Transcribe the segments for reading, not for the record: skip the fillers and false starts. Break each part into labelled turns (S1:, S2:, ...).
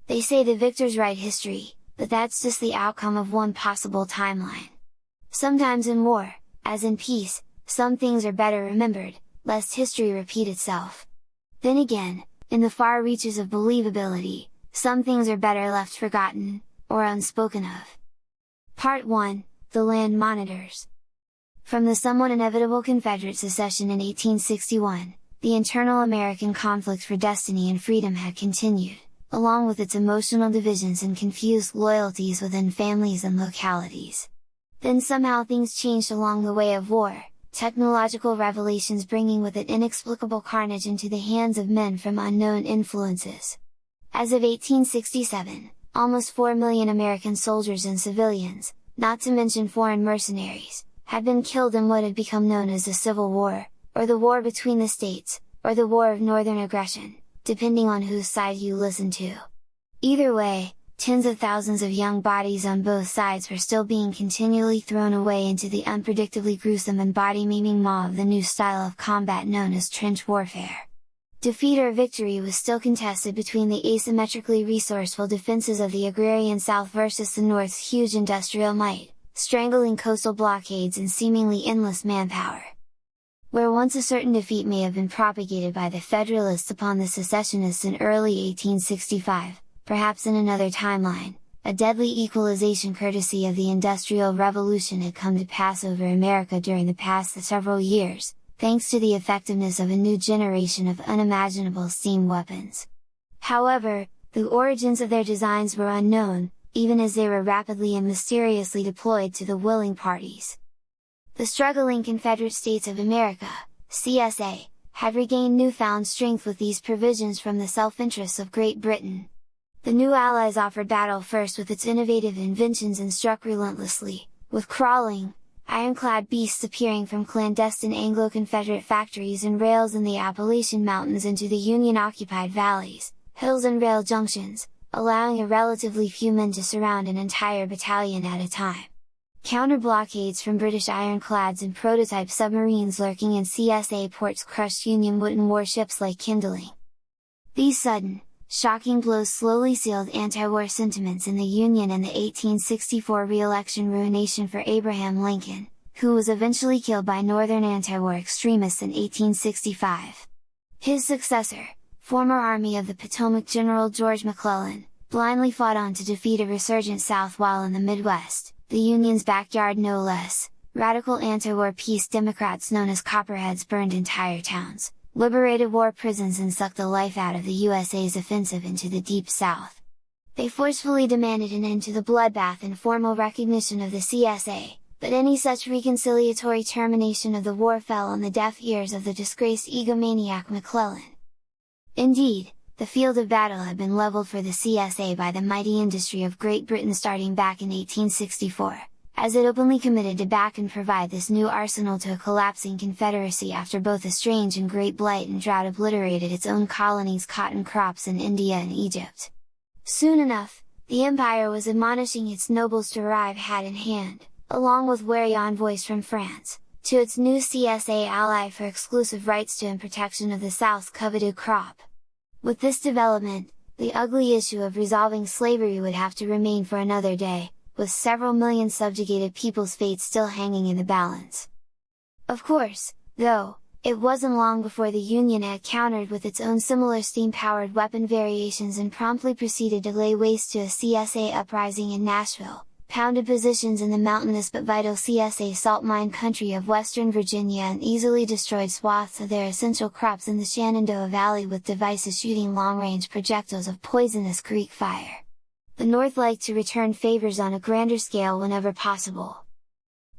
S1: They say the victors write history, but that's just the outcome of one possible timeline. Sometimes in war, as in peace, some things are better remembered, lest history repeat itself. Then again, in the far reaches of believability, some things are better left forgotten, or unspoken of. Part 1, The Land Monitors. From the somewhat inevitable Confederate secession in 1861, the internal American conflict for destiny and freedom had continued, along with its emotional divisions and confused loyalties within families and localities. Then somehow things changed along the way of war, technological revelations bringing with it inexplicable carnage into the hands of men from unknown influences. As of 1867, almost 4 million American soldiers and civilians, not to mention foreign mercenaries, had been killed in what had become known as the Civil War, or the War between the States, or the War of Northern Aggression, depending on whose side you listen to. Either way, tens of thousands of young bodies on both sides were still being continually thrown away into the unpredictably gruesome and body-maiming maw of the new style of combat known as trench warfare. Defeat or victory was still contested between the asymmetrically resourceful defenses of the agrarian South versus the North's huge industrial might, strangling coastal blockades and seemingly endless manpower. Where once a certain defeat may have been propagated by the Federalists upon the secessionists in early 1865, perhaps in another timeline, a deadly equalization courtesy of the Industrial Revolution had come to pass over America during the past several years, thanks to the effectiveness of a new generation of unimaginable steam weapons. However, the origins of their designs were unknown, even as they were rapidly and mysteriously deployed to the willing parties. The struggling Confederate States of America, CSA, had regained newfound strength with these provisions from the self-interests of Great Britain. The new Allies offered battle first with its innovative inventions and struck relentlessly, with crawling, ironclad beasts appearing from clandestine Anglo-Confederate factories and rails in the Appalachian Mountains into the Union-occupied valleys, hills and rail junctions, allowing a relatively few men to surround an entire battalion at a time. Counter-blockades from British ironclads and prototype submarines lurking in CSA ports crushed Union wooden warships like kindling. These sudden, shocking blows slowly sealed anti-war sentiments in the Union and the 1864 re-election ruination for Abraham Lincoln, who was eventually killed by Northern anti-war extremists in 1865. His successor, former Army of the Potomac General George McClellan, blindly fought on to defeat a resurgent South while in the Midwest, the Union's backyard no less, radical anti-war peace Democrats known as Copperheads burned entire towns, liberated war prisons and sucked the life out of the USA's offensive into the Deep South. They forcefully demanded an end to the bloodbath and formal recognition of the CSA, but any such reconciliatory termination of the war fell on the deaf ears of the disgraced egomaniac McClellan. Indeed, the field of battle had been leveled for the CSA by the mighty industry of Great Britain starting back in 1864, as it openly committed to back and provide this new arsenal to a collapsing Confederacy after both a strange and great blight and drought obliterated its own colonies' cotton crops in India and Egypt. Soon enough, the Empire was admonishing its nobles to arrive hat in hand, along with wary envoys from France, to its new CSA ally for exclusive rights to and protection of the South's coveted crop. With this development, the ugly issue of resolving slavery would have to remain for another day, with several million subjugated people's fates still hanging in the balance. Of course, though, it wasn't long before the Union had countered with its own similar steam-powered weapon variations and promptly proceeded to lay waste to a CSA uprising in Nashville, pounded positions in the mountainous but vital CSA salt mine country of western Virginia and easily destroyed swaths of their essential crops in the Shenandoah Valley with devices shooting long-range projectiles of poisonous Greek fire. The North liked to return favors on a grander scale whenever possible.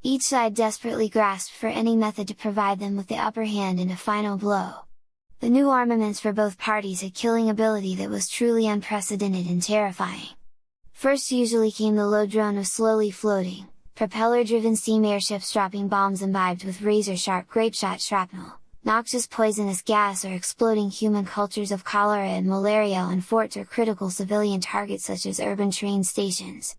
S1: Each side desperately grasped for any method to provide them with the upper hand in a final blow. The new armaments for both parties had killing ability that was truly unprecedented and terrifying. First usually came the low drone of slowly floating, propeller-driven steam airships dropping bombs imbibed with razor-sharp grapeshot shrapnel, noxious poisonous gas or exploding human cultures of cholera and malaria on forts or critical civilian targets such as urban train stations.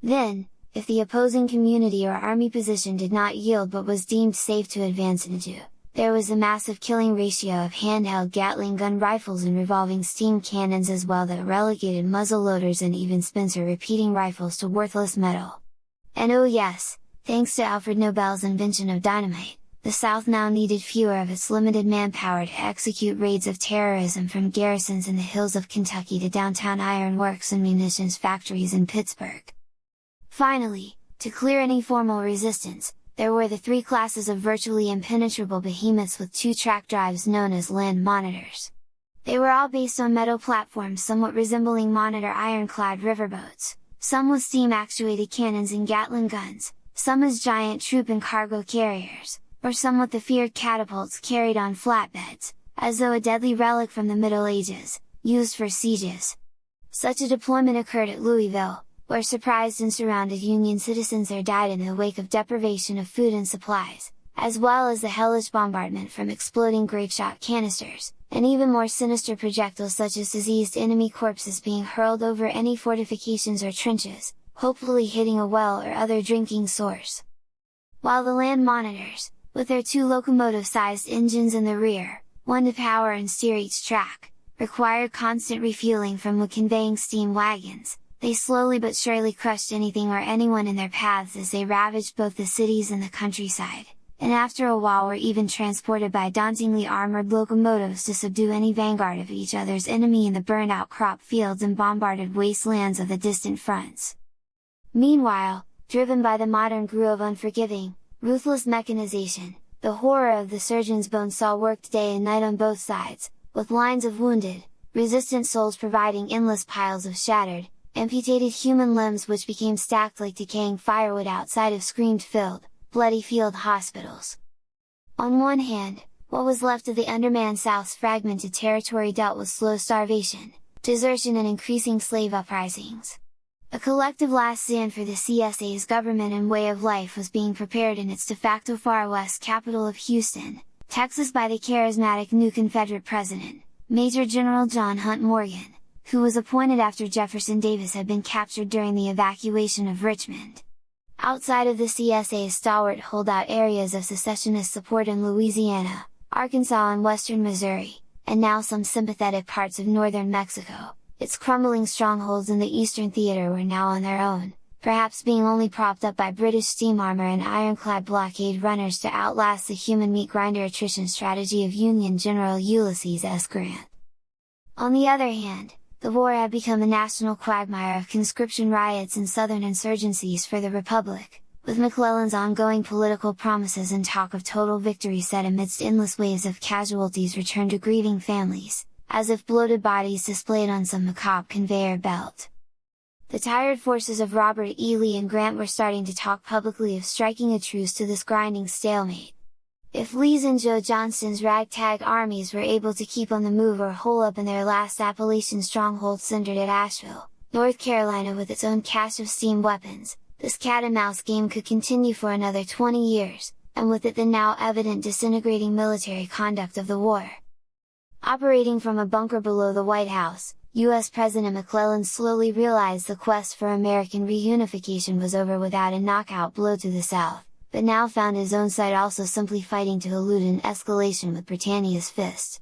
S1: Then, if the opposing community or army position did not yield but was deemed safe to advance into, there was a massive killing ratio of handheld Gatling gun rifles and revolving steam cannons as well that relegated muzzle loaders and even Spencer repeating rifles to worthless metal. And oh yes, thanks to Alfred Nobel's invention of dynamite, the South now needed fewer of its limited manpower to execute raids of terrorism from garrisons in the hills of Kentucky to downtown iron works and munitions factories in Pittsburgh. Finally, to clear any formal resistance, there were the three classes of virtually impenetrable behemoths with two-track drives known as land monitors. They were all based on metal platforms somewhat resembling monitor ironclad riverboats, some with steam-actuated cannons and Gatling guns, some as giant troop and cargo carriers, or some with the feared catapults carried on flatbeds, as though a deadly relic from the Middle Ages, used for sieges. Such a deployment occurred at Louisville, where surprised and surrounded Union citizens there died in the wake of deprivation of food and supplies, as well as the hellish bombardment from exploding grapeshot canisters, and even more sinister projectiles such as diseased enemy corpses being hurled over any fortifications or trenches, hopefully hitting a well or other drinking source. While the land monitors, with their two locomotive-sized engines in the rear, one to power and steer each track, required constant refueling from wood-conveying steam wagons, they slowly but surely crushed anything or anyone in their paths as they ravaged both the cities and the countryside, and after a while were even transported by dauntingly armored locomotives to subdue any vanguard of each other's enemy in the burned-out crop fields and bombarded wastelands of the distant fronts. Meanwhile, driven by the modern groove of unforgiving, ruthless mechanization, the horror of the surgeon's bone saw worked day and night on both sides, with lines of wounded, resistant souls providing endless piles of shattered, amputated human limbs which became stacked like decaying firewood outside of screamed-filled, bloody field hospitals. On one hand, what was left of the undermanned South's fragmented territory dealt with slow starvation, desertion and increasing slave uprisings. A collective last stand for the CSA's government and way of life was being prepared in its de facto far west capital of Houston, Texas by the charismatic new Confederate president, Major General John Hunt Morgan, who was appointed after Jefferson Davis had been captured during the evacuation of Richmond. Outside of the CSA's stalwart holdout areas of secessionist support in Louisiana, Arkansas and western Missouri, and now some sympathetic parts of northern Mexico, its crumbling strongholds in the Eastern Theater were now on their own, perhaps being only propped up by British steam armor and ironclad blockade runners to outlast the human meat grinder attrition strategy of Union General Ulysses S. Grant. On the other hand, the war had become a national quagmire of conscription riots and southern insurgencies for the Republic, with McClellan's ongoing political promises and talk of total victory set amidst endless waves of casualties returned to grieving families, as if bloated bodies displayed on some macabre conveyor belt. The tired forces of Robert E. Lee and Grant were starting to talk publicly of striking a truce to this grinding stalemate. If Lee's and Joe Johnston's ragtag armies were able to keep on the move or hole up in their last Appalachian stronghold centered at Asheville, North Carolina with its own cache of steam weapons, this cat-and-mouse game could continue for another 20 years, and with it the now evident disintegrating military conduct of the war. Operating from a bunker below the White House, U.S. President McClellan slowly realized the quest for American reunification was over without a knockout blow to the South, but now found his own side also simply fighting to elude an escalation with Britannia's fist.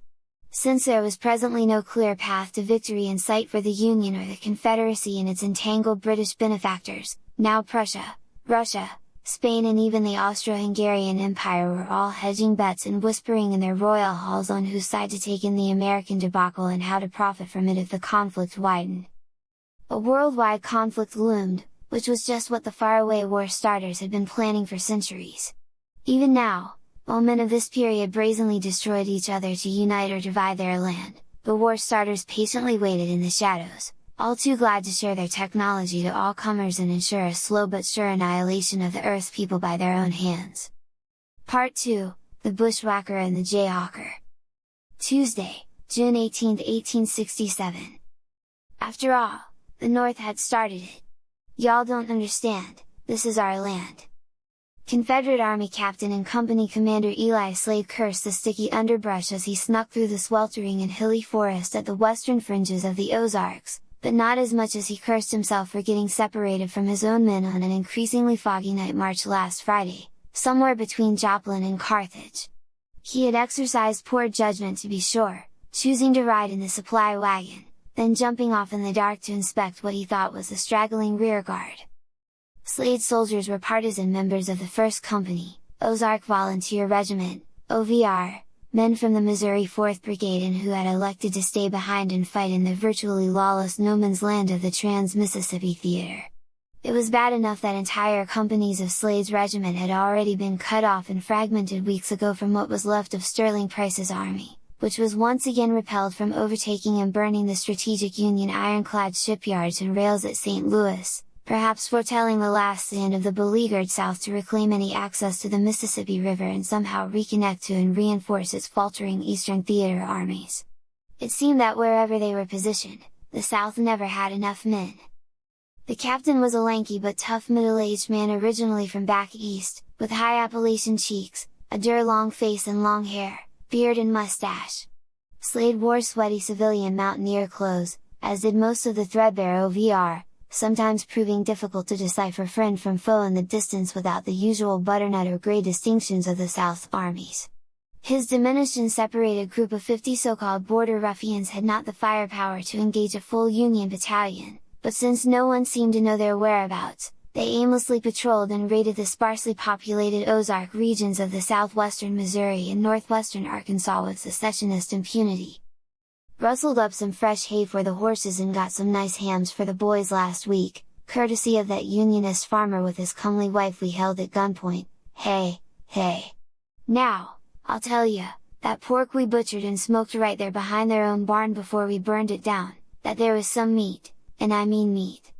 S1: Since there was presently no clear path to victory in sight for the Union or the Confederacy and its entangled British benefactors, now Prussia, Russia, Spain and even the Austro-Hungarian Empire were all hedging bets and whispering in their royal halls on whose side to take in the American debacle and how to profit from it if the conflict widened. A worldwide conflict loomed, which was just what the faraway war starters had been planning for centuries. Even now, while men of this period brazenly destroyed each other to unite or divide their land, the war starters patiently waited in the shadows, all too glad to share their technology to all comers and ensure a slow but sure annihilation of the Earth's people by their own hands. Part 2, The Bushwhacker and the Jayhawker. Tuesday, June 18, 1867. After all, the North had started it. Y'all don't understand, this is our land. Confederate Army Captain and Company Commander Eli Slade cursed the sticky underbrush as he snuck through the sweltering and hilly forest at the western fringes of the Ozarks, but not as much as he cursed himself for getting separated from his own men on an increasingly foggy night march last Friday, somewhere between Joplin and Carthage. He had exercised poor judgment to be sure, choosing to ride in the supply wagon, then jumping off in the dark to inspect what he thought was the straggling rearguard. Slade's soldiers were partisan members of the 1st Company, Ozark Volunteer Regiment, OVR, men from the Missouri 4th Brigade and who had elected to stay behind and fight in the virtually lawless no-man's land of the Trans-Mississippi Theater. It was bad enough that entire companies of Slade's regiment had already been cut off and fragmented weeks ago from what was left of Sterling Price's army, which was once again repelled from overtaking and burning the strategic Union ironclad shipyards and rails at St. Louis, perhaps foretelling the last stand of the beleaguered South to reclaim any access to the Mississippi River and somehow reconnect to and reinforce its faltering Eastern Theater armies. It seemed that wherever they were positioned, the South never had enough men. The captain was a lanky but tough middle-aged man originally from back east, with high Appalachian cheeks, a long face and long hair, beard and mustache. Slade wore sweaty civilian mountaineer clothes, as did most of the threadbare OVR, sometimes proving difficult to decipher friend from foe in the distance without the usual butternut or gray distinctions of the South's armies. His diminished and separated group of 50 so-called border ruffians had not the firepower to engage a full Union battalion, but since no one seemed to know their whereabouts, they aimlessly patrolled and raided the sparsely populated Ozark regions of the southwestern Missouri and northwestern Arkansas with secessionist impunity. Rustled up some fresh hay for the horses and got some nice hams for the boys last week, courtesy of that Unionist farmer with his comely wife we held at gunpoint. Hey! Now, I'll tell ya, that pork we butchered and smoked right there behind their own barn before we burned it down, that there was some meat, and I mean meat.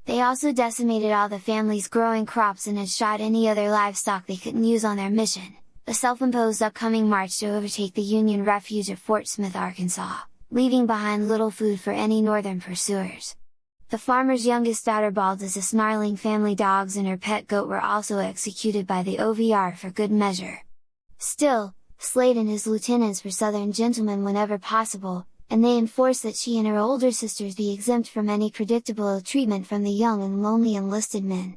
S1: They also decimated all the family's growing crops and had shot any other livestock they couldn't use on their mission, a self-imposed upcoming march to overtake the Union refuge at Fort Smith, Arkansas, leaving behind little food for any northern pursuers. The farmer's youngest daughter bawled as the snarling family dogs and her pet goat were also executed by the OVR for good measure. Still, Slade and his lieutenants were Southern gentlemen whenever possible, and they enforced that she and her older sisters be exempt from any predictable ill-treatment from the young and lonely enlisted men.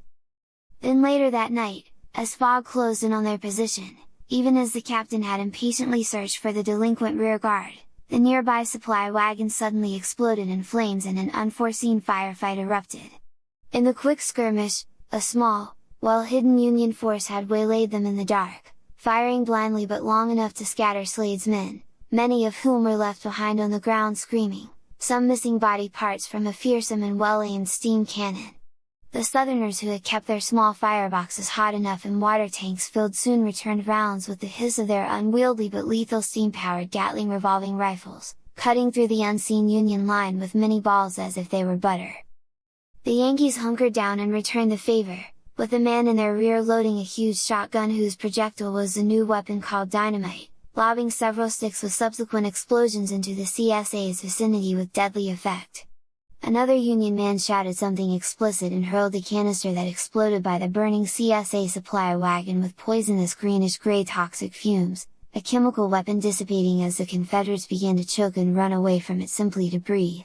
S1: Then later that night, as fog closed in on their position, even as the captain had impatiently searched for the delinquent rear guard, the nearby supply wagon suddenly exploded in flames and an unforeseen firefight erupted. In the quick skirmish, a small, well-hidden Union force had waylaid them in the dark, firing blindly but long enough to scatter Slade's men, many of whom were left behind on the ground screaming, some missing body parts from a fearsome and well-aimed steam cannon. The Southerners who had kept their small fireboxes hot enough and water tanks filled soon returned rounds with the hiss of their unwieldy but lethal steam-powered Gatling revolving rifles, cutting through the unseen Union line with many balls as if they were butter. The Yankees hunkered down and returned the favor, with a man in their rear loading a huge shotgun whose projectile was the new weapon called dynamite, lobbing several sticks with subsequent explosions into the CSA's vicinity with deadly effect. Another Union man shouted something explicit and hurled a canister that exploded by the burning CSA supply wagon with poisonous greenish-gray toxic fumes, a chemical weapon dissipating as the Confederates began to choke and run away from it simply to breathe.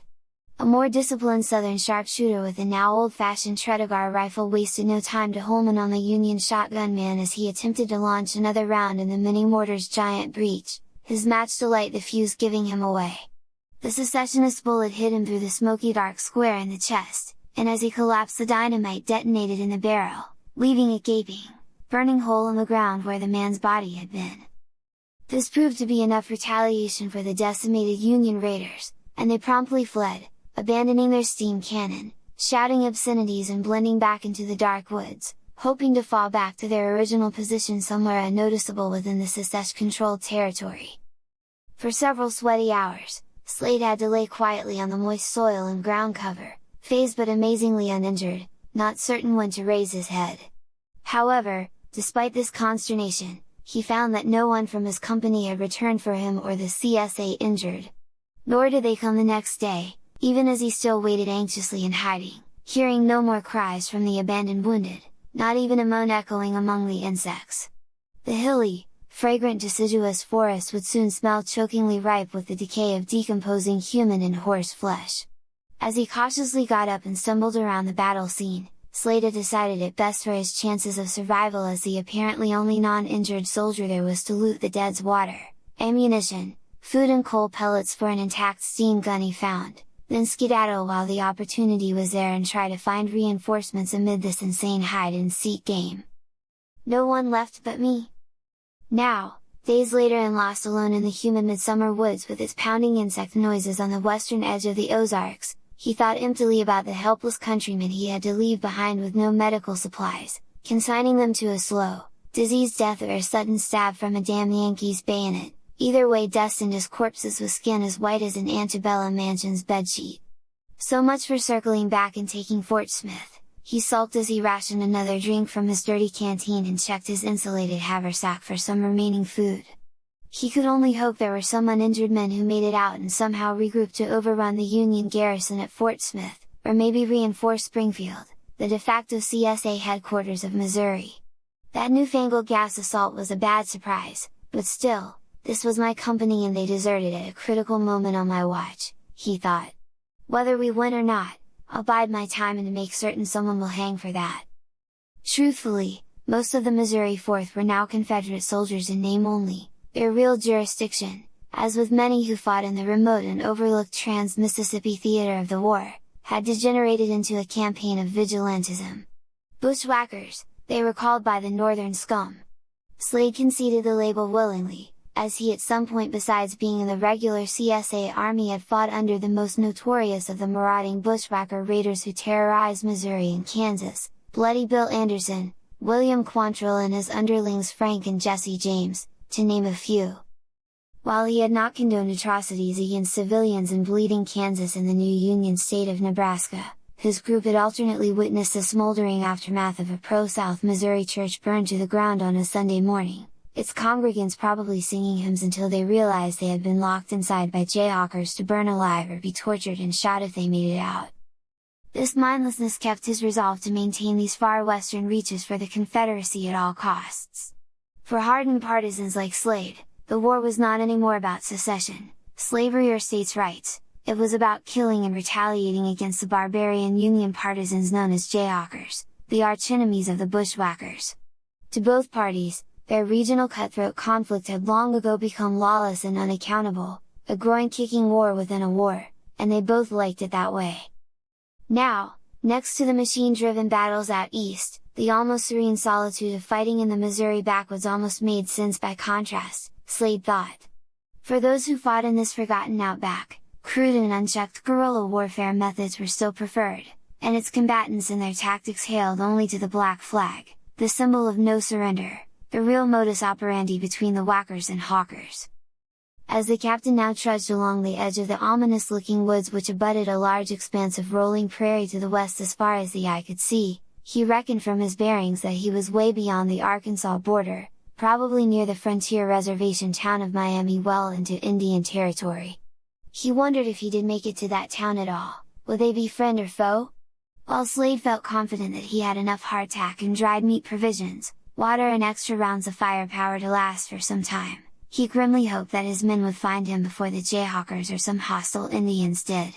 S1: A more disciplined Southern sharpshooter with a now old-fashioned Tredegar rifle wasted no time to home in on the Union shotgun man as he attempted to launch another round in the mini-mortar's giant breech, his match to light the fuse giving him away. The secessionist bullet hit him through the smoky dark square in the chest, and as he collapsed the dynamite detonated in the barrel, leaving a gaping, burning hole in the ground where the man's body had been. This proved to be enough retaliation for the decimated Union raiders, and they promptly fled, abandoning their steam cannon, shouting obscenities and blending back into the dark woods, hoping to fall back to their original position somewhere unnoticeable within the Secesh-controlled territory. For several sweaty hours, Slade had to lay quietly on the moist soil and ground cover, phased but amazingly uninjured, not certain when to raise his head. However, despite this consternation, he found that no one from his company had returned for him or the CSA injured. Nor did they come the next day, even as he still waited anxiously in hiding, hearing no more cries from the abandoned wounded, not even a moan echoing among the insects. The hilly, fragrant deciduous forest would soon smell chokingly ripe with the decay of decomposing human and horse flesh. As he cautiously got up and stumbled around the battle scene, Slade had decided it best for his chances of survival as the apparently only non-injured soldier there was to loot the dead's water, ammunition, food and coal pellets for an intact steam gun he found, then skedaddle while the opportunity was there and try to find reinforcements amid this insane hide-and-seek game. No one left but me. Now, days later and lost alone in the humid midsummer woods with its pounding insect noises on the western edge of the Ozarks, he thought emptily about the helpless countrymen he had to leave behind with no medical supplies, consigning them to a slow, diseased death or a sudden stab from a damn Yankee's bayonet, either way destined as corpses with skin as white as an antebellum mansion's bedsheet. So much for circling back and taking Fort Smith. He sulked as he rationed another drink from his dirty canteen and checked his insulated haversack for some remaining food. He could only hope there were some uninjured men who made it out and somehow regrouped to overrun the Union garrison at Fort Smith, or maybe reinforce Springfield, the de facto CSA headquarters of Missouri. That newfangled gas assault was a bad surprise, but still, this was my company and they deserted at a critical moment on my watch, he thought. Whether we win or not, I'll bide my time and make certain someone will hang for that. Truthfully, most of the Missouri 4th were now Confederate soldiers in name only, their real jurisdiction, as with many who fought in the remote and overlooked Trans-Mississippi theater of the war, had degenerated into a campaign of vigilantism. Bushwhackers, they were called by the Northern scum. Slade conceded the label willingly, as he at some point besides being in the regular CSA army had fought under the most notorious of the marauding bushwhacker raiders who terrorized Missouri and Kansas, Bloody Bill Anderson, William Quantrill and his underlings Frank and Jesse James, to name a few. While he had not condoned atrocities against civilians in bleeding Kansas and the new Union state of Nebraska, his group had alternately witnessed the smoldering aftermath of a pro-South Missouri church burned to the ground on a Sunday morning, its congregants probably singing hymns until they realized they had been locked inside by Jayhawkers to burn alive or be tortured and shot if they made it out. This mindlessness kept his resolve to maintain these far western reaches for the Confederacy at all costs. For hardened partisans like Slade, the war was not anymore about secession, slavery or states' rights, it was about killing and retaliating against the barbarian Union partisans known as Jayhawkers, the archenemies of the bushwhackers. To both parties, their regional cutthroat conflict had long ago become lawless and unaccountable, a groin-kicking war within a war, and they both liked it that way. Now, next to the machine-driven battles out east, the almost serene solitude of fighting in the Missouri backwoods almost made sense by contrast, Slade thought. For those who fought in this forgotten outback, crude and unchecked guerrilla warfare methods were still preferred, and its combatants and their tactics hailed only to the black flag, the symbol of no surrender, the real modus operandi between the whackers and hawkers. As the captain now trudged along the edge of the ominous-looking woods which abutted a large expanse of rolling prairie to the west as far as the eye could see, he reckoned from his bearings that he was way beyond the Arkansas border, probably near the frontier reservation town of Miami well into Indian territory. He wondered if he did make it to that town at all, would they be friend or foe? While Slade felt confident that he had enough hardtack and dried meat provisions, water and extra rounds of firepower to last for some time, he grimly hoped that his men would find him before the Jayhawkers or some hostile Indians did.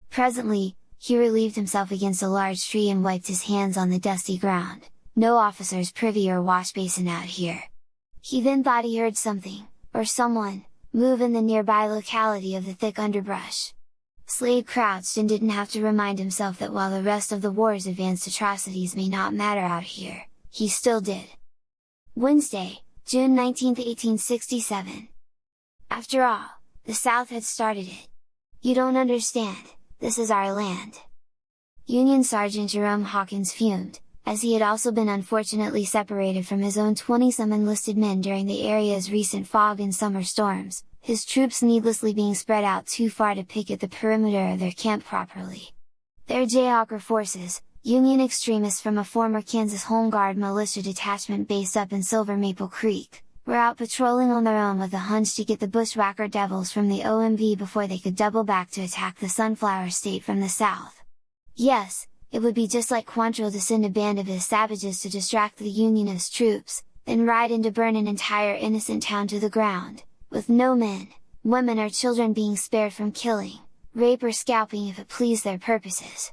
S1: Presently, he relieved himself against a large tree and wiped his hands on the dusty ground, no officer's privy or wash basin out here. He then thought he heard something, or someone, move in the nearby locality of the thick underbrush. Slade crouched and didn't have to remind himself that while the rest of the war's advanced atrocities may not matter out here, he still did. Wednesday, June 19, 1867. After all, the South had started it. You don't understand, this is our land. Union Sergeant Jerome Hawkins fumed, as he had also been unfortunately separated from his own 20-some enlisted men during the area's recent fog and summer storms, his troops needlessly being spread out too far to picket the perimeter of their camp properly. Their Jayhawker forces, Union extremists from a former Kansas Home Guard militia detachment based up in Silver Maple Creek, were out patrolling on their own with a hunch to get the bushwhacker devils from the OMV before they could double back to attack the Sunflower State from the south. Yes, it would be just like Quantrill to send a band of his savages to distract the Unionist troops, then ride in to burn an entire innocent town to the ground, with no men, women or children being spared from killing, rape or scalping if it pleased their purposes.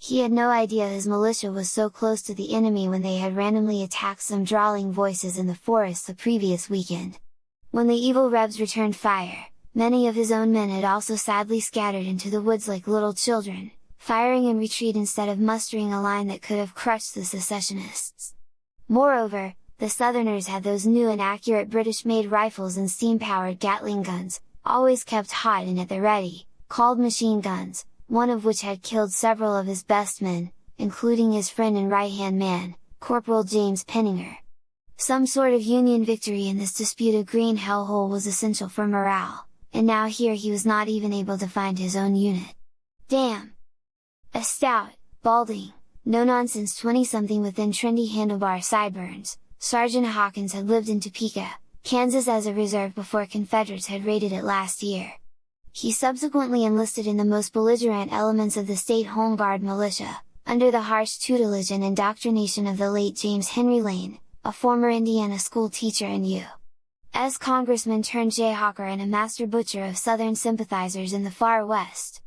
S1: He had no idea his militia was so close to the enemy when they had randomly attacked some drawling voices in the forest the previous weekend. When the evil rebs returned fire, many of his own men had also sadly scattered into the woods like little children, firing in retreat instead of mustering a line that could have crushed the secessionists. Moreover, the Southerners had those new and accurate British-made rifles and steam-powered Gatling guns, always kept hot and at the ready, called machine guns, one of which had killed several of his best men, including his friend and right-hand man, Corporal James Penninger. Some sort of Union victory in this disputed green hellhole was essential for morale, and now here he was not even able to find his own unit. Damn! A stout, balding, no-nonsense 20-something with thin trendy handlebar sideburns, Sergeant Hawkins had lived in Topeka, Kansas as a reserve before Confederates had raided it last year. He subsequently enlisted in the most belligerent elements of the state Home Guard militia, under the harsh tutelage and indoctrination of the late James Henry Lane, a former Indiana school teacher and U.S. congressman turned Jayhawker and a master butcher of Southern sympathizers in the far West.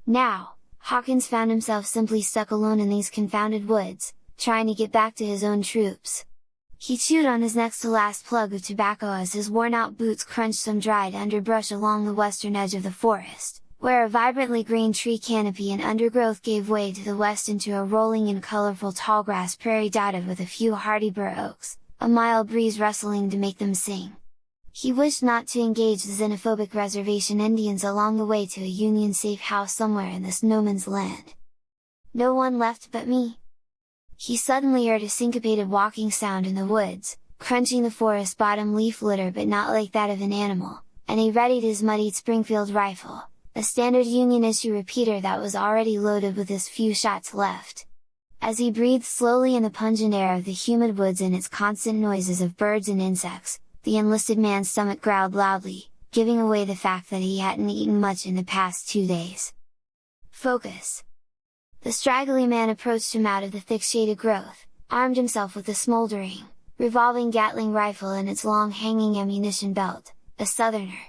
S1: Now, Hawkins found himself simply stuck alone in these confounded woods, trying to get back to his own troops. He chewed on his next to last plug of tobacco as his worn-out boots crunched some dried underbrush along the western edge of the forest, where a vibrantly green tree canopy and undergrowth gave way to the west into a rolling and colorful tallgrass prairie dotted with a few hardy bur oaks, a mild breeze rustling to make them sing. He wished not to engage the xenophobic reservation Indians along the way to a Union safe house somewhere in this no man's land. No one left but me? He suddenly heard a syncopated walking sound in the woods, crunching the forest bottom leaf litter but not like that of an animal, and he readied his muddied Springfield rifle, a standard Union issue repeater that was already loaded with as few shots left. As he breathed slowly in the pungent air of the humid woods and its constant noises of birds and insects, the enlisted man's stomach growled loudly, giving away the fact that he hadn't eaten much in the past 2 days. Focus! The straggly man approached him out of the thick shaded growth, armed himself with a smoldering, revolving Gatling rifle and its long hanging ammunition belt, a Southerner.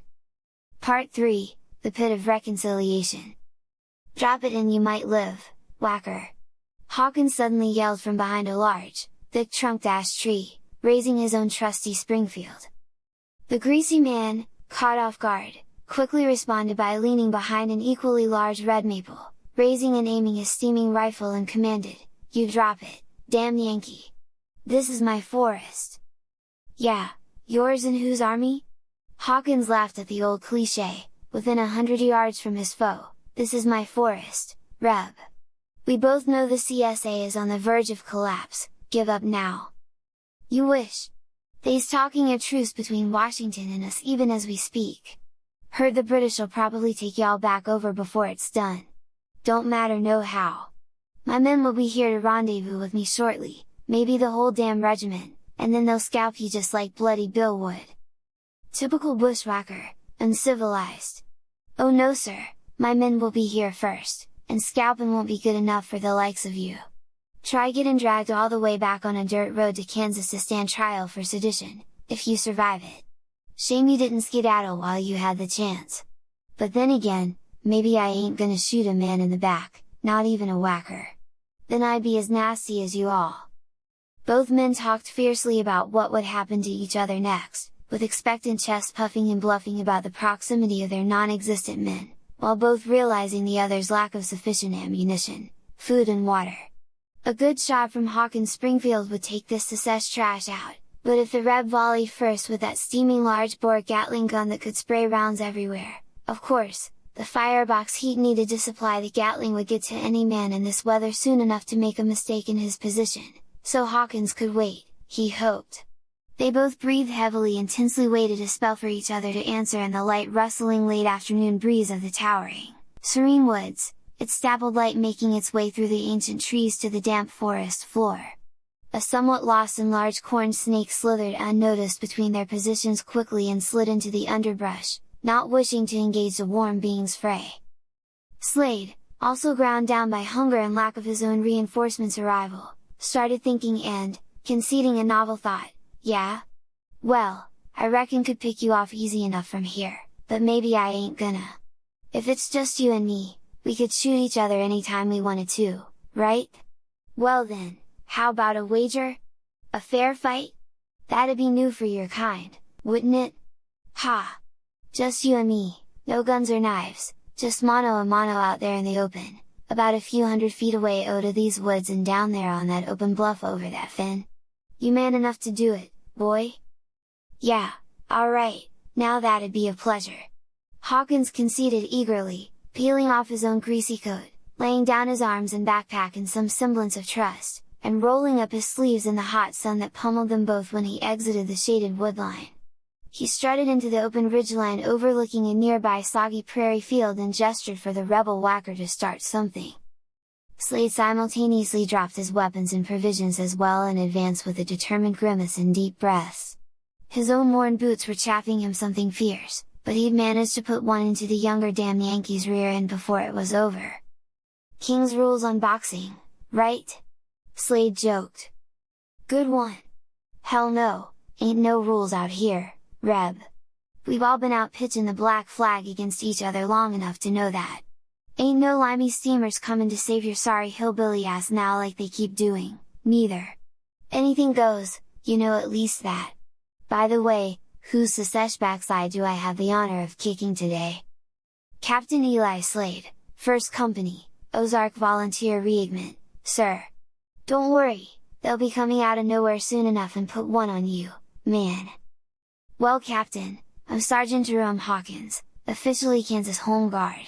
S1: Part 3, The Pit of Reconciliation. Drop it and you might live, whacker! Hawkins suddenly yelled from behind a large, thick-trunked ash tree, raising his own trusty Springfield. The greasy man, caught off guard, quickly responded by leaning behind an equally large red maple, raising and aiming his steaming rifle and commanded, "You drop it, damn Yankee! This is my forest!" "Yeah, yours and whose army?" Hawkins laughed at the old cliché, within 100 yards from his foe, "This is my forest, Reb! We both know the CSA is on the verge of collapse, give up now!" "You wish! They's talking a truce between Washington and us even as we speak. Heard the British'll probably take y'all back over before it's done. Don't matter no how. My men will be here to rendezvous with me shortly, maybe the whole damn regiment, and then they'll scalp you just like Bloody Bill would." Typical bushwhacker, uncivilized. "Oh no sir, my men will be here first, and scalping won't be good enough for the likes of you. Try getting dragged all the way back on a dirt road to Kansas to stand trial for sedition, if you survive it. Shame you didn't skedaddle while you had the chance. But then again, maybe I ain't gonna shoot a man in the back, not even a whacker. Then I'd be as nasty as you all." Both men talked fiercely about what would happen to each other next, with expectant chest puffing and bluffing about the proximity of their non-existent men, while both realizing the other's lack of sufficient ammunition, food and water. A good shot from Hawkins' Springfield would take this success trash out, but if the Reb volleyed first with that steaming large-bore Gatling gun that could spray rounds everywhere, of course, the firebox heat needed to supply the Gatling would get to any man in this weather soon enough to make a mistake in his position, so Hawkins could wait, he hoped. They both breathed heavily and tensely waited a spell for each other to answer in the light rustling late afternoon breeze of the towering, serene woods, its dappled light making its way through the ancient trees to the damp forest floor. A somewhat lost and large corn snake slithered unnoticed between their positions quickly and slid into the underbrush, not wishing to engage the warm being's fray. Slade, also ground down by hunger and lack of his own reinforcements' arrival, started thinking and, conceding a novel thought, "Yeah? Well, I reckon could pick you off easy enough from here, but maybe I ain't gonna. If it's just you and me, we could shoot each other anytime we wanted to, right? Well then, how about a wager? A fair fight? That'd be new for your kind, wouldn't it? Ha! Just you and me, no guns or knives, just mano a mano out there in the open, about a few 100 feet away out of these woods and down there on that open bluff over that fen. You man enough to do it, boy? Yeah, alright, now that'd be a pleasure! Hawkins conceded eagerly, peeling off his own greasy coat, laying down his arms and backpack in some semblance of trust, and rolling up his sleeves in the hot sun that pummeled them both when he exited the shaded woodline. He strutted into the open ridgeline overlooking a nearby soggy prairie field and gestured for the rebel whacker to start something. Slade simultaneously dropped his weapons and provisions as well and advanced with a determined grimace and deep breaths. His own worn boots were chaffing him something fierce, but he'd managed to put one into the younger damn Yankee's rear end before it was over. King's rules on boxing, right? Slade joked. Good one! Hell no, ain't no rules out here, Reb. We've all been out pitching the black flag against each other long enough to know that. Ain't no limey steamers coming to save your sorry hillbilly ass now like they keep doing, neither. Anything goes, you know at least that. By the way, whose Secesh backside do I have the honor of kicking today? Captain Eli Slade, 1st Company, Ozark Volunteer Regiment, sir. Don't worry, they'll be coming out of nowhere soon enough and put one on you, man. Well Captain, I'm Sergeant Jerome Hawkins, officially Kansas Home Guard.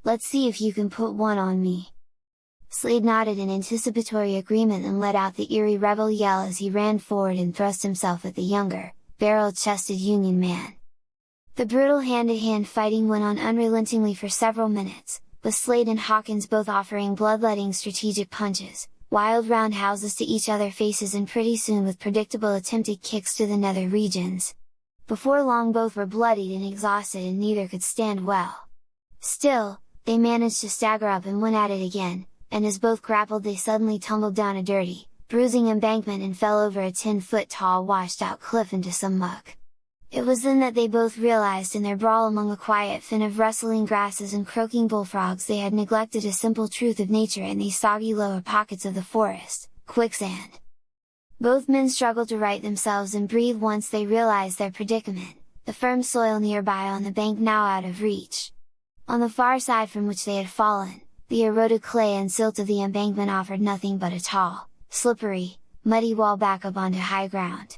S1: Let's see if you can put one on me. Slade nodded in anticipatory agreement and let out the eerie rebel yell as he ran forward and thrust himself at the younger, barrel-chested Union man. The brutal hand-to-hand fighting went on unrelentingly for several minutes, with Slade and Hawkins both offering bloodletting strategic punches, wild roundhouses to each other's faces and pretty soon with predictable attempted kicks to the nether regions. Before long both were bloodied and exhausted and neither could stand well. Still, they managed to stagger up and went at it again, and as both grappled they suddenly tumbled down a dirty, bruising embankment and fell over a 10-foot-tall washed-out cliff into some muck. It was then that they both realized in their brawl among a quiet fen of rustling grasses and croaking bullfrogs they had neglected a simple truth of nature in these soggy lower pockets of the forest: quicksand. Both men struggled to right themselves and breathe once they realized their predicament, the firm soil nearby on the bank now out of reach. On the far side from which they had fallen, the eroded clay and silt of the embankment offered nothing but a tall, slippery, muddy wall back up onto high ground.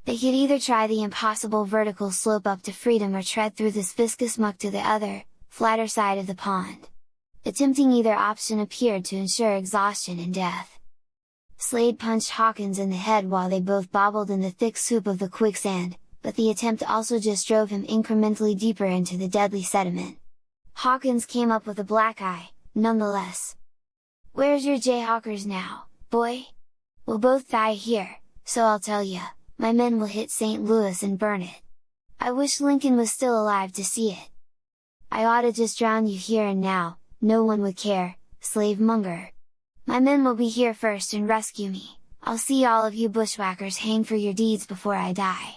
S1: They could either try the impossible vertical slope up to freedom or tread through this viscous muck to the other, flatter side of the pond. Attempting either option appeared to ensure exhaustion and death. Slade punched Hawkins in the head while they both bobbled in the thick soup of the quicksand, but the attempt also just drove him incrementally deeper into the deadly sediment. Hawkins came up with a black eye, nonetheless. Where's your Jayhawkers now, boy? We'll both die here, so I'll tell ya, my men will hit St. Louis and burn it. I wish Lincoln was still alive to see it. I oughta just drown you here and now, no one would care, slave monger. My men will be here first and rescue me, I'll see all of you bushwhackers hang for your deeds before I die.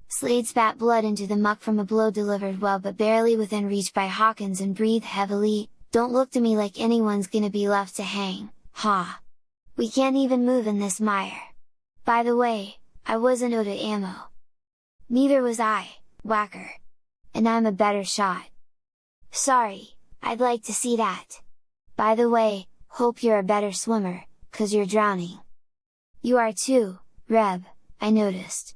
S1: Slade spat blood into the muck from a blow delivered well but barely within reach by Hawkins and breathed heavily. Don't look to me like anyone's gonna be left to hang, ha! We can't even move in this mire. By the way, I wasn't out of ammo. Neither was I, whacker. And I'm a better shot. Sorry, I'd like to see that. By the way, hope you're a better swimmer, 'cause you're drowning. You are too, Reb, I noticed.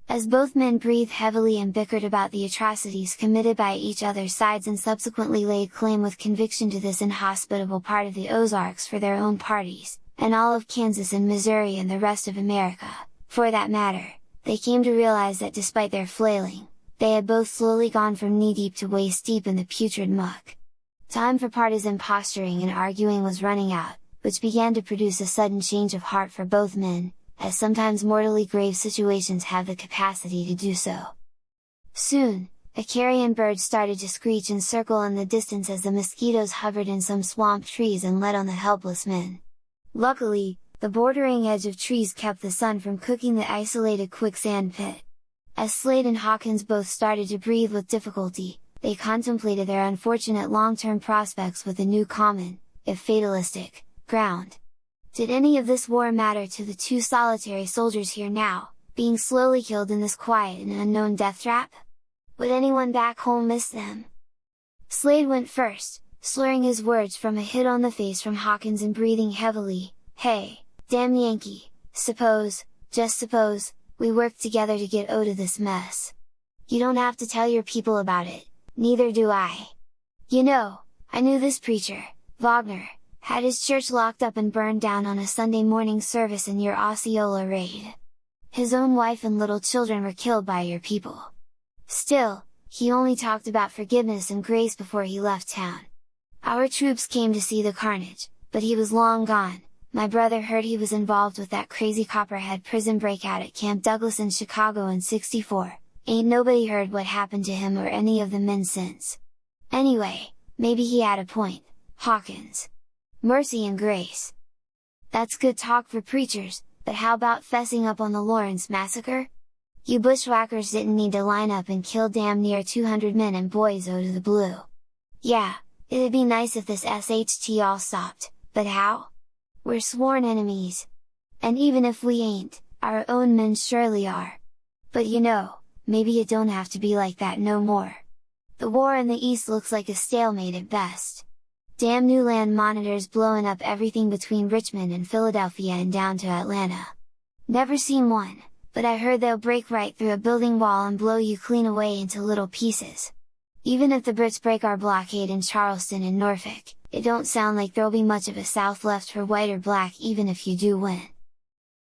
S1: As both men breathed heavily and bickered about the atrocities committed by each other's sides and subsequently laid claim with conviction to this inhospitable part of the Ozarks for their own parties, and all of Kansas and Missouri and the rest of America, for that matter, they came to realize that despite their flailing, they had both slowly gone from knee-deep to waist-deep in the putrid muck. Time for partisan posturing and arguing was running out, which began to produce a sudden change of heart for both men, as sometimes mortally grave situations have the capacity to do so. Soon, a carrion bird started to screech and circle in the distance as the mosquitoes hovered in some swamp trees and led on the helpless men. Luckily, the bordering edge of trees kept the sun from cooking the isolated quicksand pit. As Slade and Hawkins both started to breathe with difficulty, they contemplated their unfortunate long-term prospects with a new common, if fatalistic, ground. Did any of this war matter to the two solitary soldiers here now, being slowly killed in this quiet and unknown death trap? Would anyone back home miss them? Slade went first, slurring his words from a hit on the face from Hawkins and breathing heavily. "Hey, damn Yankee, suppose, just suppose, we work together to get out of this mess. You don't have to tell your people about it, neither do I. You know, I knew this preacher, Wagner, had his church locked up and burned down on a Sunday morning service in your Osceola raid. His own wife and little children were killed by your people. Still, he only talked about forgiveness and grace before he left town. Our troops came to see the carnage, but he was long gone. My brother heard he was involved with that crazy Copperhead prison breakout at Camp Douglas in Chicago in '64, ain't nobody heard what happened to him or any of the men since. Anyway, maybe he had a point, Hawkins. Mercy and grace. That's good talk for preachers, but how about fessing up on the Lawrence massacre? You bushwhackers didn't need to line up and kill damn near 200 men and boys out of the blue. Yeah, it'd be nice if this SHT all stopped, but how? We're sworn enemies. And even if we ain't, our own men surely are. But you know, maybe it don't have to be like that no more. The war in the East looks like a stalemate at best. Damn new land monitors blowing up everything between Richmond and Philadelphia and down to Atlanta. Never seen one, but I heard they'll break right through a building wall and blow you clean away into little pieces. Even if the Brits break our blockade in Charleston and Norfolk, it don't sound like there'll be much of a South left for white or black even if you do win.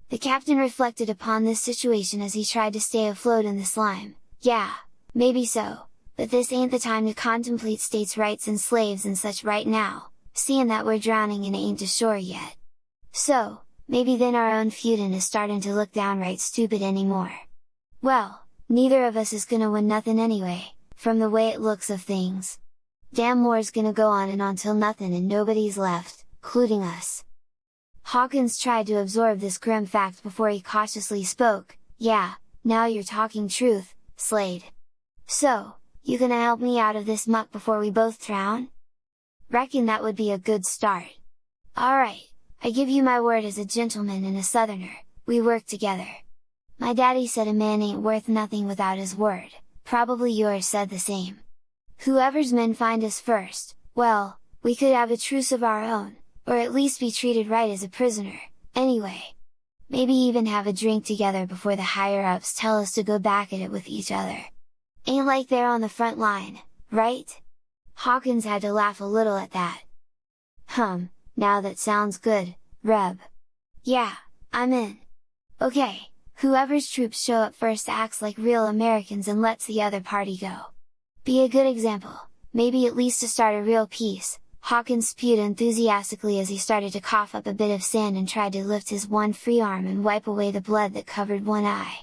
S1: The captain reflected upon this situation as he tried to stay afloat in the slime. Yeah, maybe so, but this ain't the time to contemplate states' rights and slaves and such right now, seeing that we're drowning and ain't to shore yet. So, maybe then our own feudin' is starting to look downright stupid anymore. Well, neither of us is gonna win nothing anyway, from the way it looks of things. Damn war's gonna go on and on till nothing and nobody's left, including us." Hawkins tried to absorb this grim fact before he cautiously spoke. "Yeah, now you're talking truth, Slade. So, you gonna help me out of this muck before we both drown? Reckon that would be a good start. Alright, I give you my word as a gentleman and a Southerner, we work together. My daddy said a man ain't worth nothing without his word, probably yours said the same. Whoever's men find us first, well, we could have a truce of our own, or at least be treated right as a prisoner, anyway. Maybe even have a drink together before the higher-ups tell us to go back at it with each other. Ain't like they're on the front line, right?" Hawkins had to laugh a little at that. Now that sounds good, Reb. Yeah, I'm in. Okay, whoever's troops show up first acts like real Americans and lets the other party go. Be a good example, maybe at least to start a real peace." Hawkins spewed enthusiastically as he started to cough up a bit of sand and tried to lift his one free arm and wipe away the blood that covered one eye.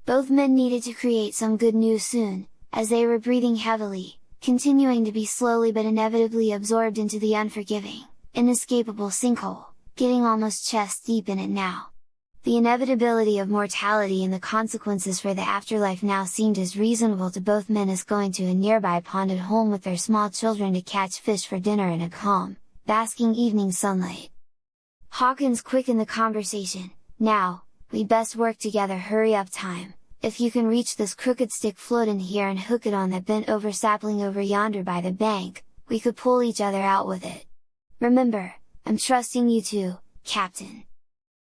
S1: Both men needed to create some good news soon, as they were breathing heavily, continuing to be slowly but inevitably absorbed into the unforgiving, inescapable sinkhole, getting almost chest deep in it now. The inevitability of mortality and the consequences for the afterlife now seemed as reasonable to both men as going to a nearby pond at home with their small children to catch fish for dinner in a calm, basking evening sunlight. Hawkins quickened the conversation. "Now, we best work together, hurry up time. If you can reach this crooked stick floatin' here and hook it on that bent over sapling over yonder by the bank, we could pull each other out with it. Remember, I'm trusting you too, Captain."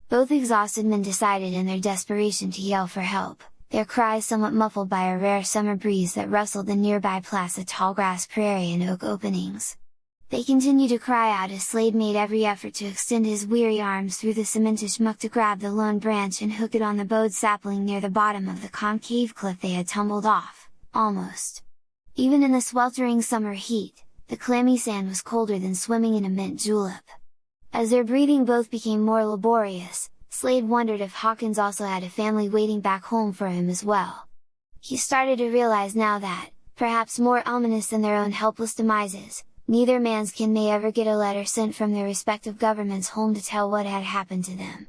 S1: Both exhausted men decided in their desperation to yell for help, their cries somewhat muffled by a rare summer breeze that rustled the nearby placid tallgrass prairie and oak openings. They continued to cry out as Slade made every effort to extend his weary arms through the cementish muck to grab the lone branch and hook it on the bowed sapling near the bottom of the concave cliff they had tumbled off, almost. Even in the sweltering summer heat, the clammy sand was colder than swimming in a mint julep. As their breathing both became more laborious, Slade wondered if Hawkins also had a family waiting back home for him as well. He started to realize now that, perhaps more ominous than their own helpless demises, neither man's kin may ever get a letter sent from their respective governments home to tell what had happened to them.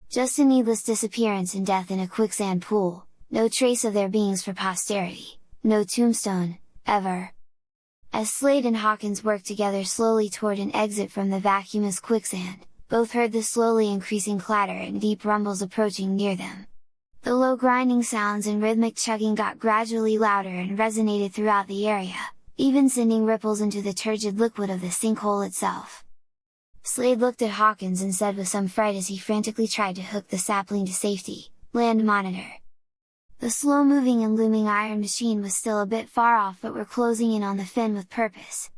S1: Just a needless disappearance and death in a quicksand pool, no trace of their beings for posterity, no tombstone, ever. As Slade and Hawkins worked together slowly toward an exit from the vacuumous quicksand, both heard the slowly increasing clatter and deep rumbles approaching near them. The low grinding sounds and rhythmic chugging got gradually louder and resonated throughout the area, even sending ripples into the turgid liquid of the sinkhole itself. Slade looked at Hawkins and said with some fright as he frantically tried to hook the sapling to safety, "Land monitor." The slow-moving and looming iron machine was still a bit far off, but were closing in on the fin with purpose.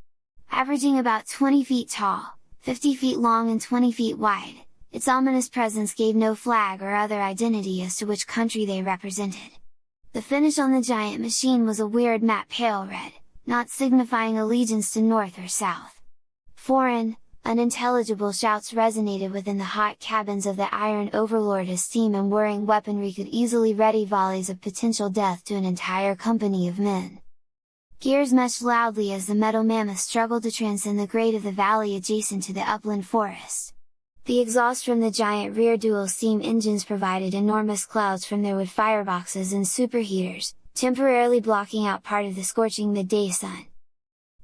S1: Averaging about 20 feet tall, 50 feet long and 20 feet wide, its ominous presence gave no flag or other identity as to which country they represented. The finish on the giant machine was a weird matte pale red, not signifying allegiance to north or south. Foreign, unintelligible shouts resonated within the hot cabins of the Iron Overlord as steam and whirring weaponry could easily ready volleys of potential death to an entire company of men. Gears meshed loudly as the metal mammoth struggled to transcend the grade of the valley adjacent to the upland forest. The exhaust from the giant rear dual-steam engines provided enormous clouds from their wood fireboxes and superheaters, temporarily blocking out part of the scorching midday sun.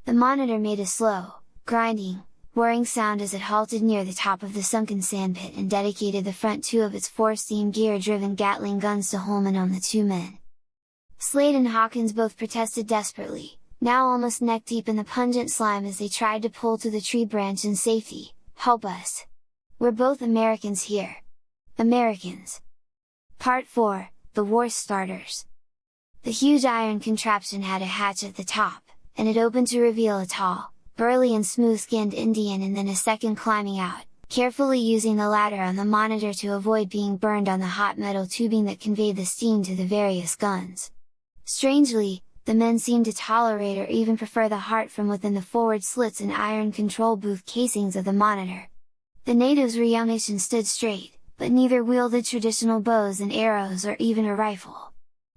S1: The monitor made a slow, grinding, whirring sound as it halted near the top of the sunken sandpit and dedicated the front two of its 4 steam gear-driven Gatling guns to Holman on the 2 men. Slade and Hawkins both protested desperately, now almost neck-deep in the pungent slime as they tried to pull to the tree branch in safety. "Help us! We're both Americans here! Americans!" Part 4, The War Starters. The huge iron contraption had a hatch at the top, and it opened to reveal a tall, burly and smooth-skinned Indian and then a second climbing out, carefully using the ladder on the monitor to avoid being burned on the hot metal tubing that conveyed the steam to the various guns. Strangely, the men seemed to tolerate or even prefer the heart from within the forward slits and iron control booth casings of the monitor. The natives were youngish and stood straight, but neither wielded traditional bows and arrows or even a rifle.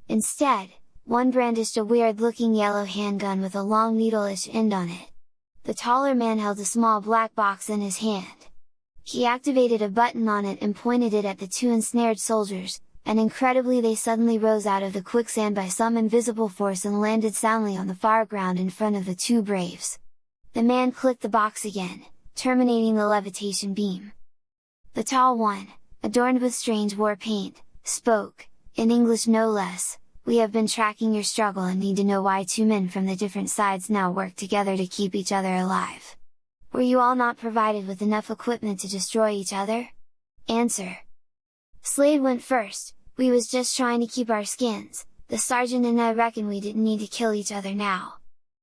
S1: Instead, one brandished a weird-looking yellow handgun with a long needle-ish end on it. The taller man held a small black box in his hand. He activated a button on it and pointed it at the 2 ensnared soldiers, and incredibly they suddenly rose out of the quicksand by some invisible force and landed soundly on the far ground in front of the 2 braves. The man clicked the box again, terminating the levitation beam. The tall one, adorned with strange war paint, spoke, in English no less, "We have been tracking your struggle and need to know why 2 men from the different sides now work together to keep each other alive. Were you all not provided with enough equipment to destroy each other?" Answer. Slade went first. "We was just trying to keep our skins, the sergeant and I reckon we didn't need to kill each other now.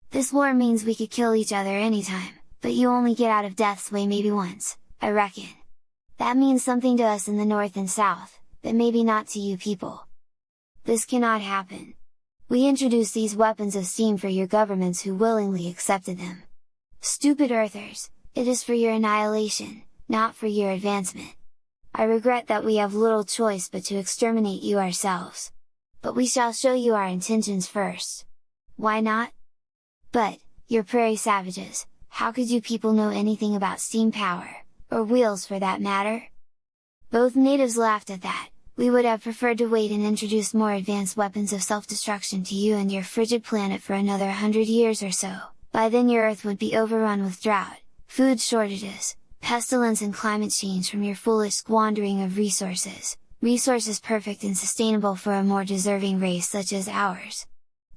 S1: This war means we could kill each other anytime, but you only get out of death's way maybe once, I reckon. That means something to us in the north and south, but maybe not to you people. This cannot happen. We introduced these weapons of steam for your governments who willingly accepted them. Stupid earthers, it is for your annihilation, not for your advancement. I regret that we have little choice but to exterminate you ourselves. But we shall show you our intentions first. Why not? But, you're prairie savages, how could you people know anything about steam power, or wheels for that matter?" Both natives laughed at that. "We would have preferred to wait and introduce more advanced weapons of self-destruction to you and your frigid planet for another 100 years or so, by then your Earth would be overrun with drought, food shortages, pestilence and climate change from your foolish squandering of resources perfect and sustainable for a more deserving race such as ours.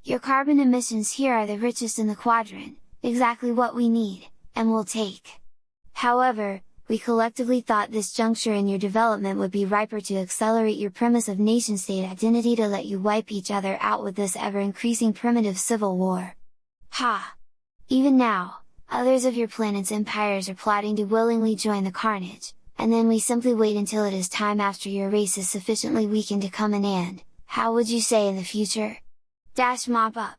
S1: Your carbon emissions here are the richest in the quadrant, exactly what we need, and will take. However, we collectively thought this juncture in your development would be riper to accelerate your premise of nation-state identity to let you wipe each other out with this ever-increasing primitive civil war. Ha! Even now, others of your planet's empires are plotting to willingly join the carnage, and then we simply wait until it is time after your race is sufficiently weakened to come in and, how would you say in the future? Mop up!"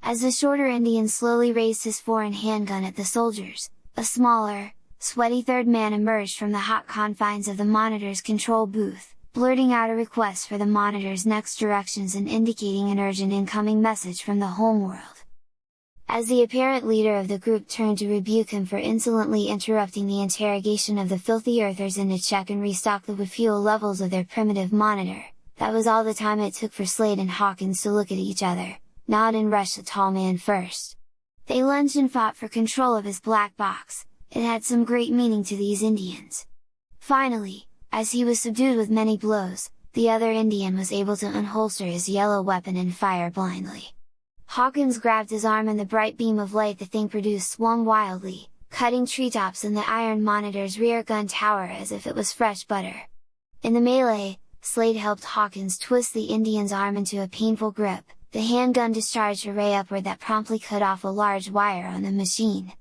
S1: As the shorter Indian slowly raised his foreign handgun at the soldiers, a smaller, sweaty third man emerged from the hot confines of the monitor's control booth, blurting out a request for the monitor's next directions and indicating an urgent incoming message from the homeworld. As the apparent leader of the group turned to rebuke him for insolently interrupting the interrogation of the filthy earthers and to check and restock the wood fuel levels of their primitive monitor, that was all the time it took for Slade and Hawkins to look at each other, nod and rush the tall man first. They lunged and fought for control of his black box. It had some great meaning to these Indians. Finally, as he was subdued with many blows, the other Indian was able to unholster his yellow weapon and fire blindly. Hawkins grabbed his arm and the bright beam of light the thing produced swung wildly, cutting treetops and the iron monitor's rear gun tower as if it was fresh butter. In the melee, Slade helped Hawkins twist the Indian's arm into a painful grip. The handgun discharged a ray upward that promptly cut off a large wire on the machine.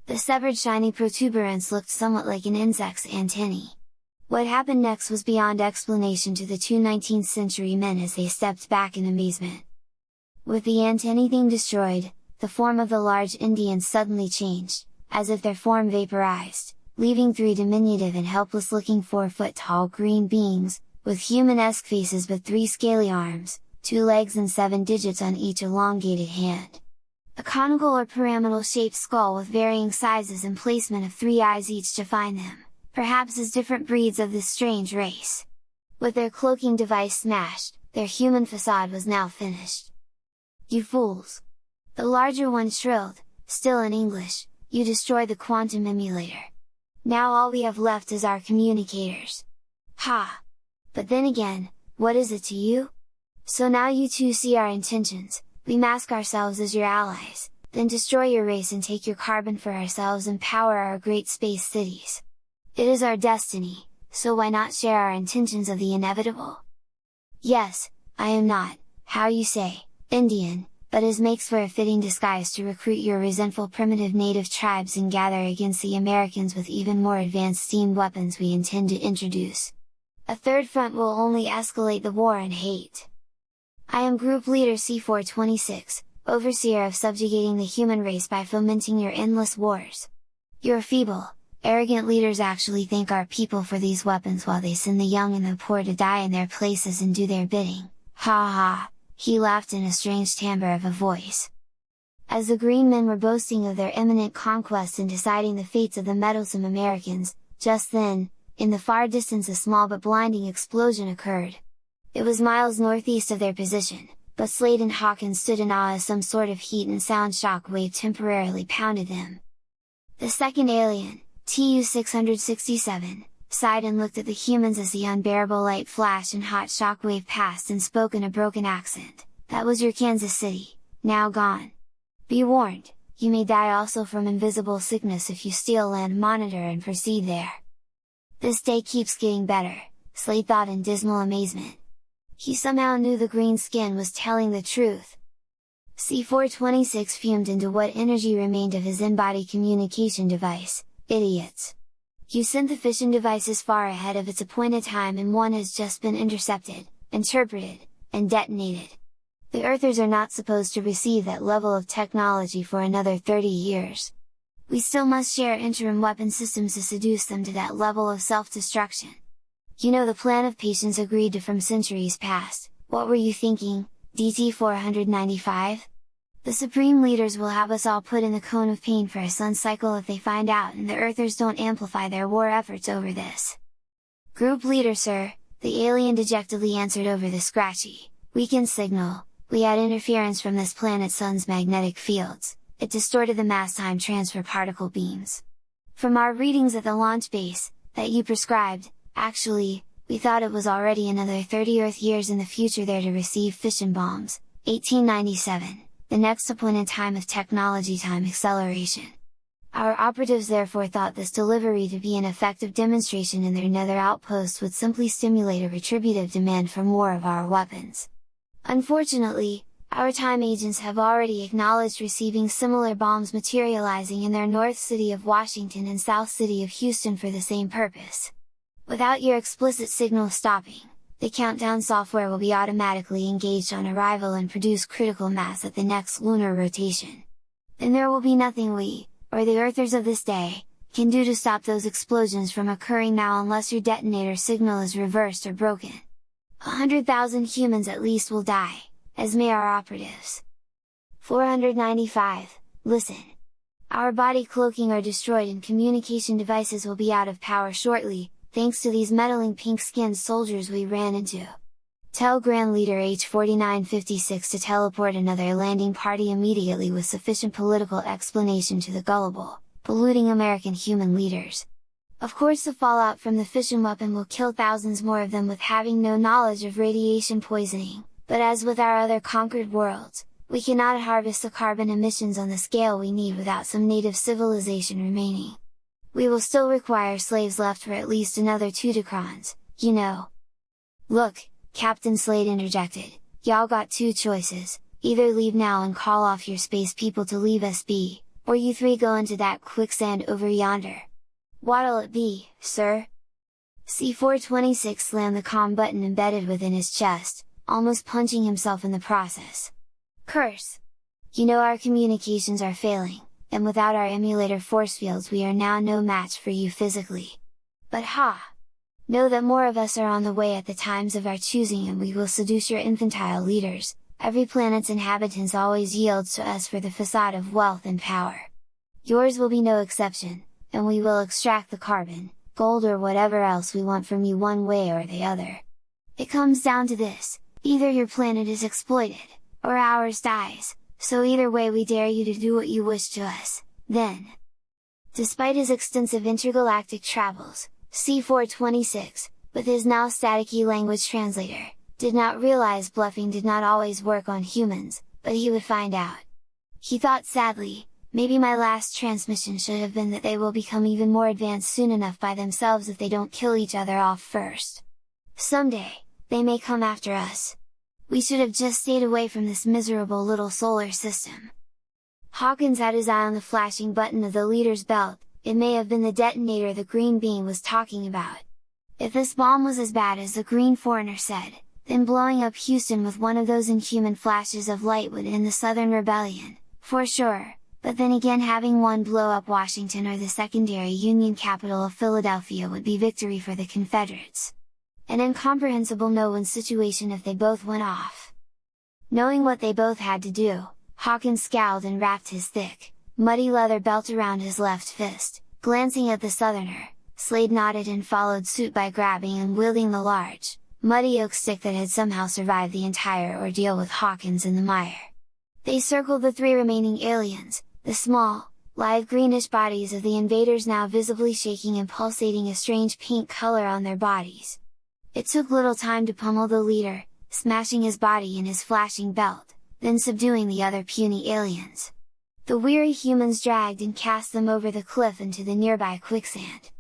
S1: The severed shiny protuberance looked somewhat like an insect's antennae. What happened next was beyond explanation to the two 19th century men as they stepped back in amazement. With the antennae thing destroyed, the form of the large Indians suddenly changed, as if their form vaporized, leaving three diminutive and helpless-looking 4-foot-tall green beings, with human-esque faces but three scaly arms, 2 legs and 7 digits on each elongated hand. A conical or pyramidal-shaped skull with varying sizes and placement of 3 eyes each defined them, perhaps as different breeds of this strange race. With their cloaking device smashed, their human facade was now finished. "You fools!" The larger one shrilled, still in English, "You destroyed the quantum emulator. Now all we have left is our communicators. Ha! But then again, what is it to you? So now you two see our intentions, we mask ourselves as your allies, then destroy your race and take your carbon for ourselves and power our great space cities. It is our destiny, so why not share our intentions of the inevitable? Yes, I am not, how you say, Indian, but as makes for a fitting disguise to recruit your resentful primitive native tribes and gather against the Americans with even more advanced steam weapons we intend to introduce. A third front will only escalate the war and hate. I am Group Leader C426, overseer of subjugating the human race by fomenting your endless wars. Your feeble, arrogant leaders actually thank our people for these weapons while they send the young and the poor to die in their places and do their bidding, ha ha!" He laughed in a strange timbre of a voice. As the green men were boasting of their imminent conquest and deciding the fates of the meddlesome Americans, just then, in the far distance a small but blinding explosion occurred. It was miles northeast of their position, but Slade and Hawkins stood in awe as some sort of heat and sound shock wave temporarily pounded them. The second alien, Tu-667, sighed and looked at the humans as the unbearable light flash and hot shock wave passed and spoke in a broken accent, "That was your Kansas City, now gone. Be warned, you may die also from invisible sickness if you steal land monitor and proceed there." This day keeps getting better, Slade thought in dismal amazement. He somehow knew the green skin was telling the truth. C426 fumed into what energy remained of his in-body communication device. "Idiots! You sent the fission devices far ahead of its appointed time and one has just been intercepted, interpreted, and detonated. The Earthers are not supposed to receive that level of technology for another 30 years. We still must share interim weapon systems to seduce them to that level of self-destruction. You know the plan of patience agreed to from centuries past, what were you thinking, DT-495? The Supreme Leaders will have us all put in the cone of pain for a sun cycle if they find out and the Earthers don't amplify their war efforts over this." "Group Leader sir," the alien dejectedly answered over the scratchy, weakened signal, "we had interference from this planet's sun's magnetic fields, it distorted the mass-time transfer particle beams. From our readings at the launch base, that you prescribed, actually, we thought it was already another 30 Earth years in the future there to receive fission bombs, 1897. The next appointed time of technology time acceleration. Our operatives therefore thought this delivery to be an effective demonstration in their nether outposts would simply stimulate a retributive demand for more of our weapons. Unfortunately, our time agents have already acknowledged receiving similar bombs materializing in their North City of Washington and South City of Houston for the same purpose. Without your explicit signal stopping, the countdown software will be automatically engaged on arrival and produce critical mass at the next lunar rotation. Then there will be nothing we, or the Earthers of this day, can do to stop those explosions from occurring now unless your detonator signal is reversed or broken. 100,000 humans at least will die, as may our operatives. 495, listen! Our body cloaking are destroyed and communication devices will be out of power shortly, thanks to these meddling pink-skinned soldiers we ran into. Tell Grand Leader H-4956 to teleport another landing party immediately with sufficient political explanation to the gullible, polluting American human leaders. Of course the fallout from the fission weapon will kill thousands more of them with having no knowledge of radiation poisoning, but as with our other conquered worlds, we cannot harvest the carbon emissions on the scale we need without some native civilization remaining. We will still require slaves left for at least another 2 decrons, you know. Look, Captain Slade interjected, y'all got 2 choices, either leave now and call off your space people to leave us be, or you 3 go into that quicksand over yonder. What'll it be, sir? C426 slammed the comm button embedded within his chest, almost punching himself in the process. Curse! You know our communications are failing, and without our emulator force fields we are now no match for you physically. But ha! Know that more of us are on the way at the times of our choosing, and we will seduce your infantile leaders. Every planet's inhabitants always yields to us for the facade of wealth and power. Yours will be no exception, and we will extract the carbon, gold or whatever else we want from you one way or the other. It comes down to this, either your planet is exploited, or ours dies, so either way we dare you to do what you wish to us, then. Despite his extensive intergalactic travels, C426, with his now staticky language translator, did not realize bluffing did not always work on humans, but he would find out. He thought sadly, maybe my last transmission should have been that they will become even more advanced soon enough by themselves if they don't kill each other off first. Someday, they may come after us. We should have just stayed away from this miserable little solar system. Hawkins had his eye on the flashing button of the leader's belt. It may have been the detonator the green being was talking about. If this bomb was as bad as the green foreigner said, then blowing up Houston with one of those inhuman flashes of light would end the Southern Rebellion, for sure, but then again having one blow up Washington or the secondary Union capital of Philadelphia would be victory for the Confederates. An incomprehensible no-win situation if they both went off. Knowing what they both had to do, Hawkins scowled and wrapped his thick, muddy leather belt around his left fist, glancing at the Southerner. Slade nodded and followed suit by grabbing and wielding the large, muddy oak stick that had somehow survived the entire ordeal with Hawkins in the mire. They circled the 3 remaining aliens, the small, live greenish bodies of the invaders now visibly shaking and pulsating a strange pink color on their bodies. It took little time to pummel the leader, smashing his body in his flashing belt, then subduing the other puny aliens. The weary humans dragged and cast them over the cliff into the nearby quicksand.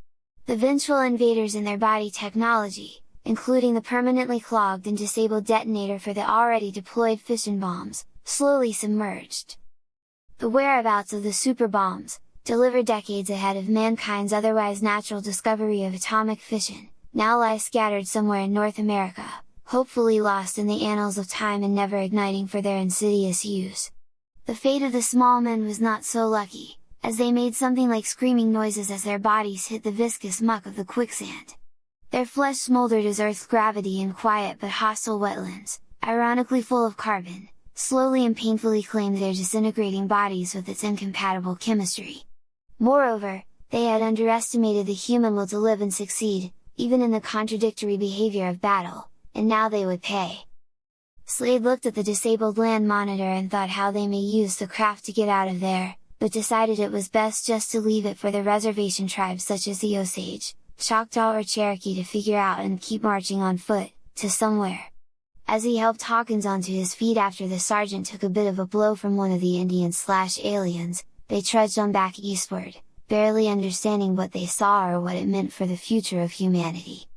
S1: The vengeful invaders and their body technology, including the permanently clogged and disabled detonator for the already deployed fission bombs, slowly submerged. The whereabouts of the super bombs, delivered decades ahead of mankind's otherwise natural discovery of atomic fission, now lie scattered somewhere in North America, hopefully lost in the annals of time and never igniting for their insidious use. The fate of the small men was not so lucky, as they made something like screaming noises as their bodies hit the viscous muck of the quicksand. Their flesh smoldered as Earth's gravity in quiet but hostile wetlands, ironically full of carbon, slowly and painfully claimed their disintegrating bodies with its incompatible chemistry. Moreover, they had underestimated the human will to live and succeed, even in the contradictory behavior of battle, and now they would pay. Slade looked at the disabled land monitor and thought how they may use the craft to get out of there, but decided it was best just to leave it for the reservation tribes such as the Osage, Choctaw or Cherokee to figure out and keep marching on foot, to somewhere. As he helped Hawkins onto his feet after the sergeant took a bit of a blow from one of the Indians/aliens, they trudged on back eastward, barely understanding what they saw or what it meant for the future of humanity.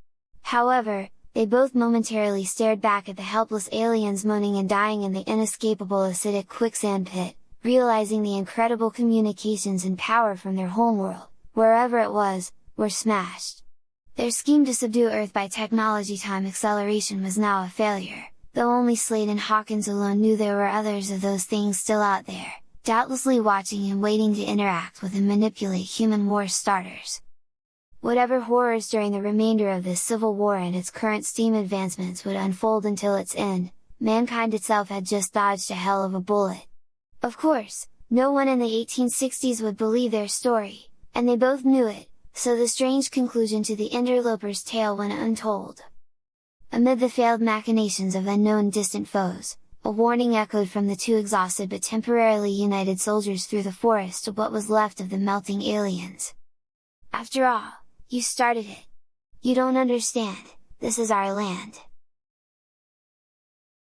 S1: However, they both momentarily stared back at the helpless aliens moaning and dying in the inescapable acidic quicksand pit, realizing the incredible communications and power from their homeworld, wherever it was, were smashed. Their scheme to subdue Earth by technology time acceleration was now a failure, though only Slade and Hawkins alone knew there were others of those things still out there, doubtlessly watching and waiting to interact with and manipulate human war starters. Whatever horrors during the remainder of this civil war and its current steam advancements would unfold until its end, mankind itself had just dodged a hell of a bullet. Of course, no one in the 1860s would believe their story, and they both knew it, so the strange conclusion to the interloper's tale went untold. Amid the failed machinations of unknown distant foes, a warning echoed from the two exhausted but temporarily united soldiers through the forest to what was left of the melting aliens. "After all, you started it! You don't understand, this is our land!